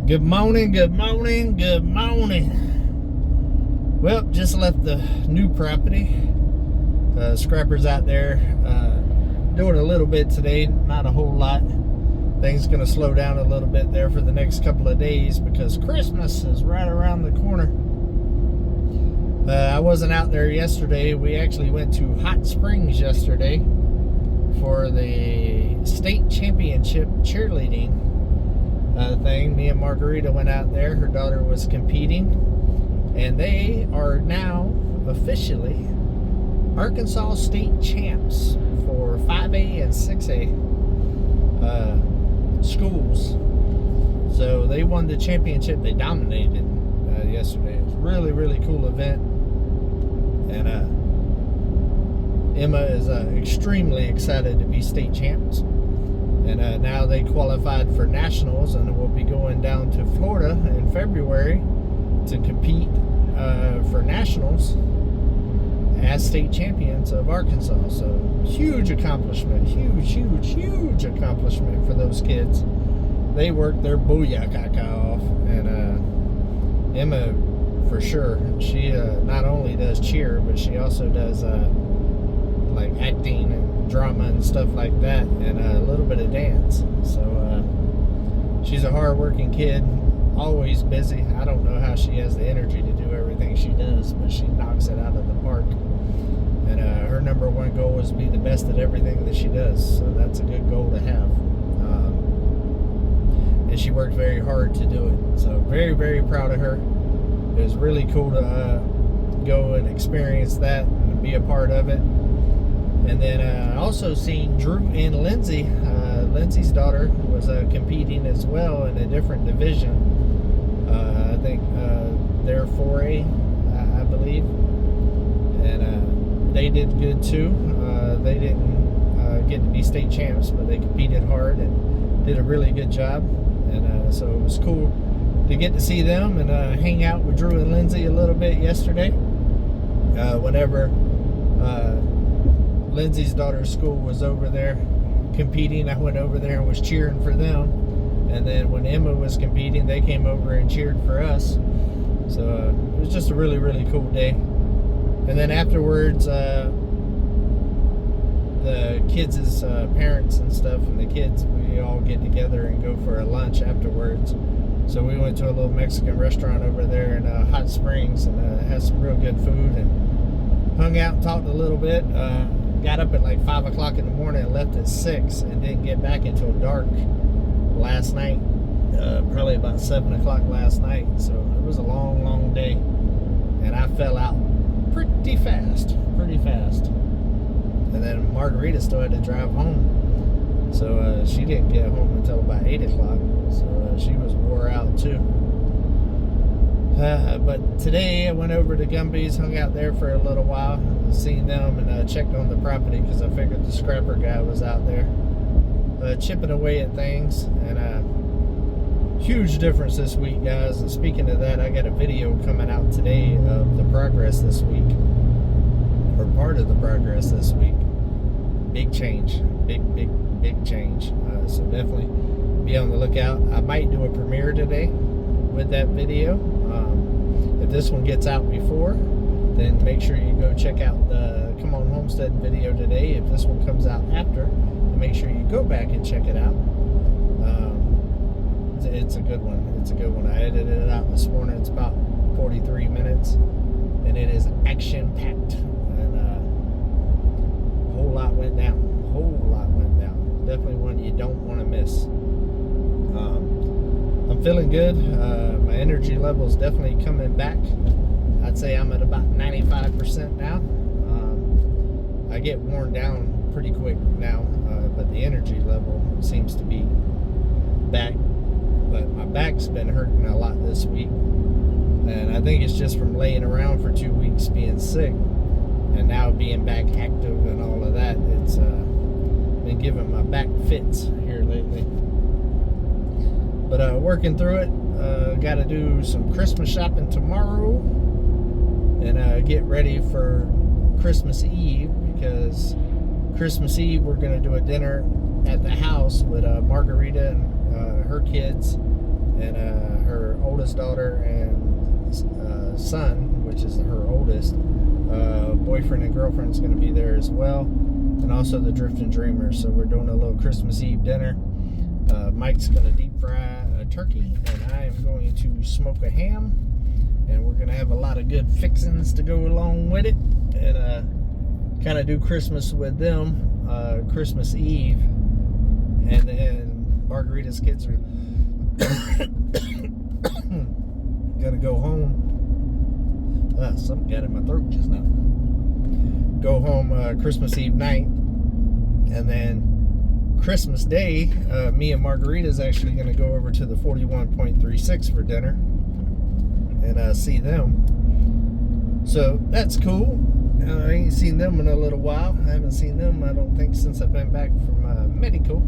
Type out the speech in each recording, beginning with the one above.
Good morning, good morning, good morning. Well, just left the new property. Scrappers out there doing a little bit today, not a whole lot. Things gonna slow down a little bit there for the next couple of days because Christmas is right around the corner. I wasn't out there yesterday. We actually went to Hot Springs yesterday for the state championship cheerleading thing. Me and Margarita went out there. Her daughter was competing, and they are now officially Arkansas state champs for 5A and 6A schools. So they won the championship. They dominated yesterday. It was a really, really cool event, and Emma is extremely excited to be state champs. And now they qualified for nationals, and we'll be going down to Florida in February to compete for nationals as state champions of Arkansas. So huge accomplishment, huge accomplishment for those kids. They worked their booyah off, and Emma, for sure, she not only does cheer, but she also does like acting and drama and stuff like that, and a little bit of dance. So she's a hard-working kid, always busy. I don't know how she has the energy to do everything she does, but she knocks it out of the park. And her number one goal is to be the best at everything that she does. So that's a good goal to have. And she worked very hard to do it. So very, very proud of her. It was really cool to go and experience that and be a part of it. And then also seeing Drew and Lindsay. Lindsay's daughter was competing as well in a different division. I think they're 4A, I believe. And they did good too. They didn't get to be state champs, but they competed hard and did a really good job. And so it was cool to get to see them and hang out with Drew and Lindsay a little bit yesterday. Whenever Lindsay's daughter's school was over there competing, I went over there and was cheering for them. And then when Emma was competing, they came over and cheered for us. So it was just a really, really cool day. And then afterwards, the kids' parents and stuff, and the kids, we all get together and go for a lunch afterwards. So we went to a little Mexican restaurant over there in Hot Springs and had some real good food and hung out and talked a little bit. Got up at like 5 o'clock in the morning and left at 6 and didn't get back until dark last night, probably about 7 o'clock last night. So it was a long, long day, and I fell out pretty fast. And then Margarita still had to drive home, so she didn't get home until about 8 o'clock, so she was wore out too. But today I went over to Gumby's, hung out there for a little while, seen them, and checked on the property because I figured the scrapper guy was out there chipping away at things. And huge difference this week, guys. And speaking of that, I got a video coming out today of the progress this week, or part of the progress this week. Big change, big change. So definitely be on the lookout. I might do a premiere today with that video. If this one gets out before, then make sure you go check out the Come On Homesteading video today. If this one comes out after, then make sure you go back and check it out. It's a good one. It's a good one. I edited it out this morning. It's about 43 minutes, and it is action-packed. And a whole lot went down. Definitely one you don't want to miss. I'm feeling good. My energy level is definitely coming back. I'd say I'm at about 95% now. I get worn down pretty quick now, but the energy level seems to be back. But my back's been hurting a lot this week, and I think it's just from laying around for 2 weeks being sick, and now being back active and all of that. It's been giving my back fits here lately. But working through it. Got to do some Christmas shopping tomorrow and get ready for Christmas Eve, because Christmas Eve we're going to do a dinner at the house with Margarita and her kids and her oldest daughter and son, which is her oldest, boyfriend and girlfriend is going to be there as well, and also the Drifting Dreamers. So we're doing a little Christmas Eve dinner. Mike's going to deep fry a turkey, and I am going to smoke a ham, and we're going to have a lot of good fixings to go along with it, and kind of do Christmas with them, Christmas Eve, and then Margarita's kids are gonna go home. Something got in my throat just now. Go home Christmas Eve night, and then Christmas Day, me and Margarita's actually gonna go over to the 41.36 for dinner and see them. So that's cool. I ain't seen them in a little while. I haven't seen them, I don't think, since I've been back from medical.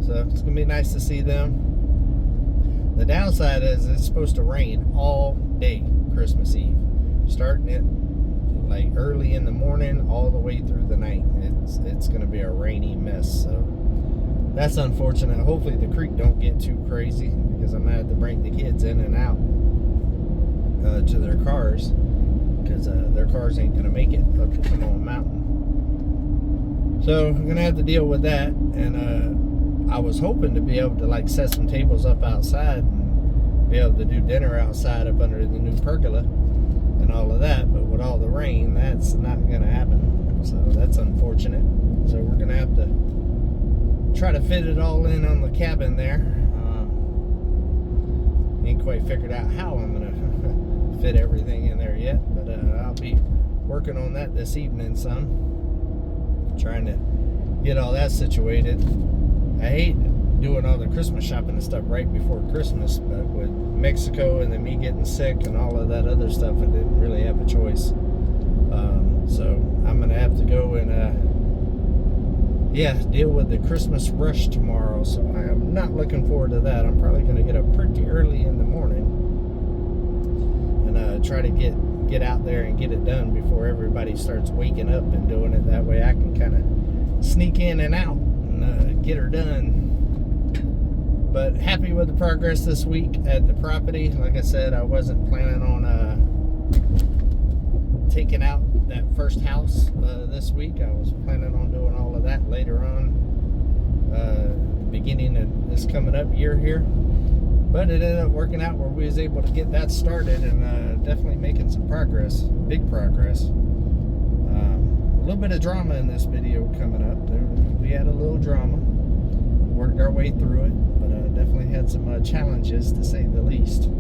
So it's gonna be nice to see them. The downside is it's supposed to rain all day Christmas Eve, starting it like early in the morning all the way through the night. It's gonna be a rainy mess. So that's unfortunate. Hopefully the creek don't get too crazy, because I'm gonna have to bring the kids in and out to their cars, because their cars ain't gonna make it up to Camon Mountain. So I'm gonna have to deal with that, and I was hoping to be able to like set some tables up outside and be able to do dinner outside up under the new pergola and all of that, but with all the rain, that's not gonna happen. So that's unfortunate. So we're gonna have to try to fit it all in on the cabin there. Ain't quite figured out how I'm gonna fit everything in there yet, but I'll be working on that this evening some, trying to get all that situated. I hate doing all the Christmas shopping and stuff right before Christmas, but with Mexico and then me getting sick and all of that other stuff, I didn't really have a choice. So I'm gonna have to go and deal with the Christmas rush tomorrow. So I am not looking forward to that. I'm probably gonna get up pretty early in the morning and try to get out there and get it done before everybody starts waking up and doing it. That way I can kind of sneak in and out and get her done. But happy with the progress this week at the property. Like I said, I wasn't planning on taking out that first house this week. I was planning on doing all of that later on, beginning of this coming up year here. But it ended up working out where we was able to get that started, and definitely making some progress, big progress. A little bit of drama in this video coming up. We had a little drama, worked our way through it, but definitely had some challenges, to say the least.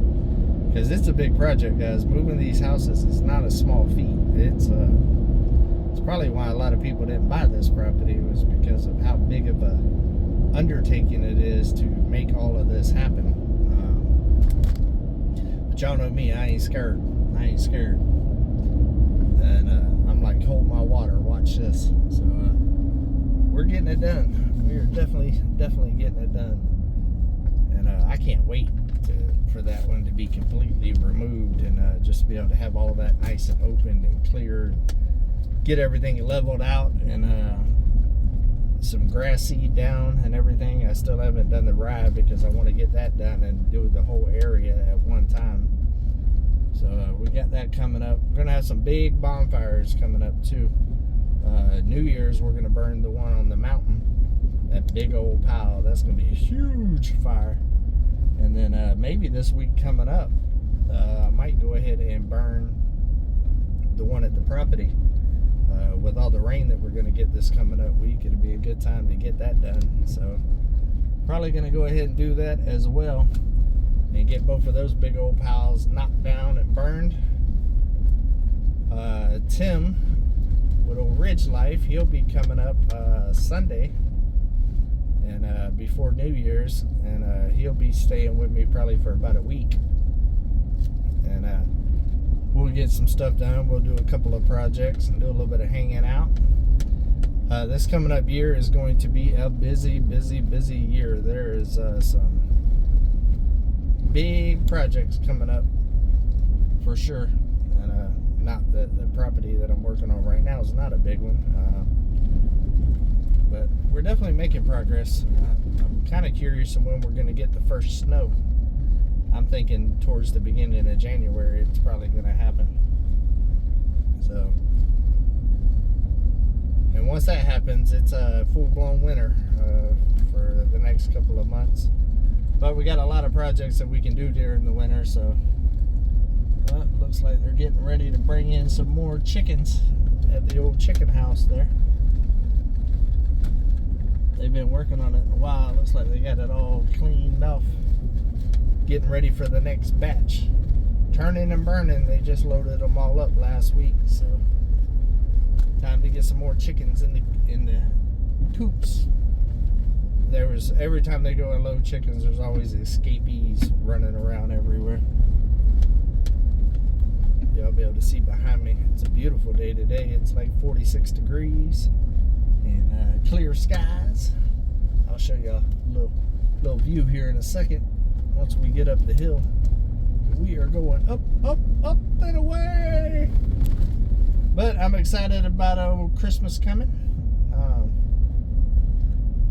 Because it's a big project, guys. Moving these houses is not a small feat. It's probably why a lot of people didn't buy this property, was because of how big of a undertaking it is to make all of this happen. But y'all know me, I ain't scared. I ain't scared. And I'm like, hold my water, watch this. So we're getting it done. We are definitely getting it done. And I can't wait for that one to be completely removed, and just be able to have all that nice and open and clear, get everything leveled out, and some grass seed down and everything. I still haven't done the rye because I want to get that done and do the whole area at one time. So we got that coming up. We're gonna have some big bonfires coming up too. New Year's, we're gonna burn the one on the mountain, that big old pile. That's gonna be a huge fire. And then maybe this week coming up, I might go ahead and burn the one at the property. With all the rain that we're going to get this coming up week, it'll be a good time to get that done. So probably going to go ahead and do that as well, and get both of those big old piles knocked down and burned. Tim with Old Ridge Life, he'll be coming up Sunday, and before New Year's, and he'll be staying with me probably for about a week, and we'll get some stuff done. We'll do a couple of projects and do a little bit of hanging out. This coming up year is going to be a busy year. There is some big projects coming up for sure, and not the property that I'm working on right now is not a big one. but we're definitely making progress. I'm kind of curious on when we're going to get the first snow. I'm thinking towards the beginning of January it's probably going to happen. So, and once that happens, it's a full-blown winter for the next couple of months. But we got a lot of projects that we can do during the winter, so it looks like they're getting ready to bring in some more chickens at the old chicken house there. They've been working on it a while. Looks like they got it all cleaned off, getting ready for the next batch. Turning and burning, they just loaded them all up last week, so time to get some more chickens in the coops. Every time they go and load chickens, there's always escapees running around everywhere. Y'all be able to see behind me. It's a beautiful day today. It's like 46 degrees and clear skies. I'll show y'all a little view here in a second. Once we get up the hill, we are going up, up, up and away. But I'm excited about Christmas coming.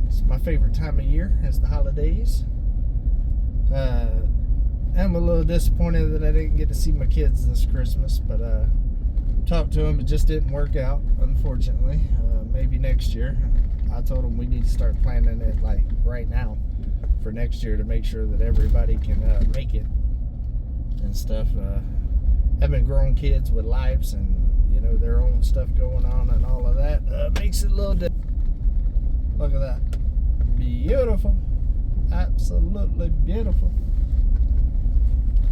It's my favorite time of year, is the holidays. I'm a little disappointed that I didn't get to see my kids this Christmas, but talked to them, it just didn't work out, unfortunately. Maybe next year. I told them we need to start planning it like right now for next year to make sure that everybody can make it and stuff. Having grown kids with lives and their own stuff going on and all of that makes it a little different. Look at that. Beautiful. Absolutely beautiful.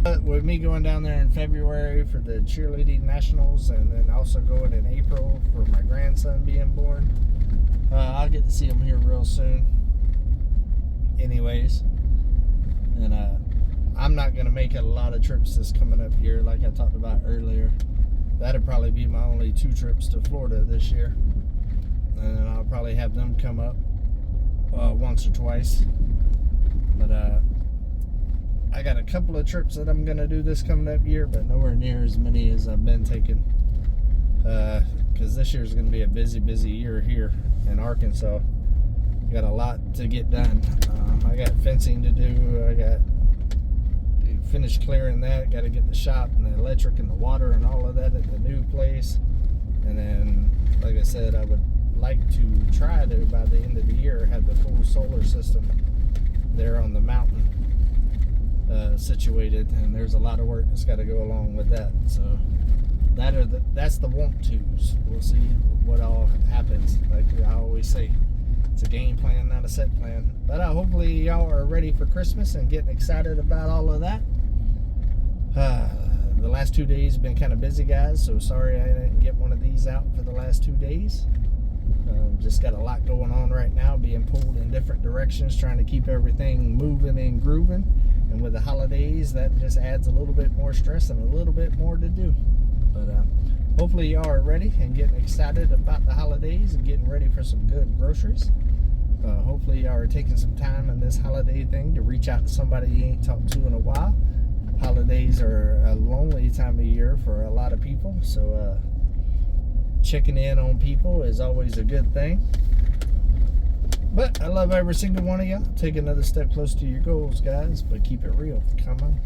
But with me going down there in February for the cheerleading nationals, and then also going in April for my grandson being born, I'll get to see him here real soon anyways. And I'm not going to make a lot of trips this coming up year like I talked about earlier. That'd probably be my only 2 trips to Florida this year. And then I'll probably have them come up once or twice. But I got a couple of trips that I'm going to do this coming up year, but nowhere near as many as I've been taking. Because this year is going to be a busy year here in Arkansas. Got a lot to get done. I got fencing to do. I got to finish clearing that. Got to get the shop and the electric and the water and all of that at the new place. And then, like I said, I would like to try to, by the end of the year, have the full solar system there on the mountain situated. And there's a lot of work that's got to go along with that. So that's the want tos. We'll see what all happens. Like I always say, it's a game plan, not a set plan. But hopefully y'all are ready for Christmas and getting excited about all of that. The last 2 days have been kind of busy, guys, so sorry I didn't get one of these out for the last 2 days. Just got a lot going on right now, being pulled in different directions, trying to keep everything moving and grooving. And with the holidays, that just adds a little bit more stress and a little bit more to do. But hopefully y'all are ready and getting excited about the holidays and getting ready for some good groceries. Hopefully y'all are taking some time in this holiday thing to reach out to somebody you ain't talked to in a while. Holidays are a lonely time of year for a lot of people, so checking in on people is always a good thing. But I love every single one of y'all. Take another step close to your goals, guys, but keep it real. Come on.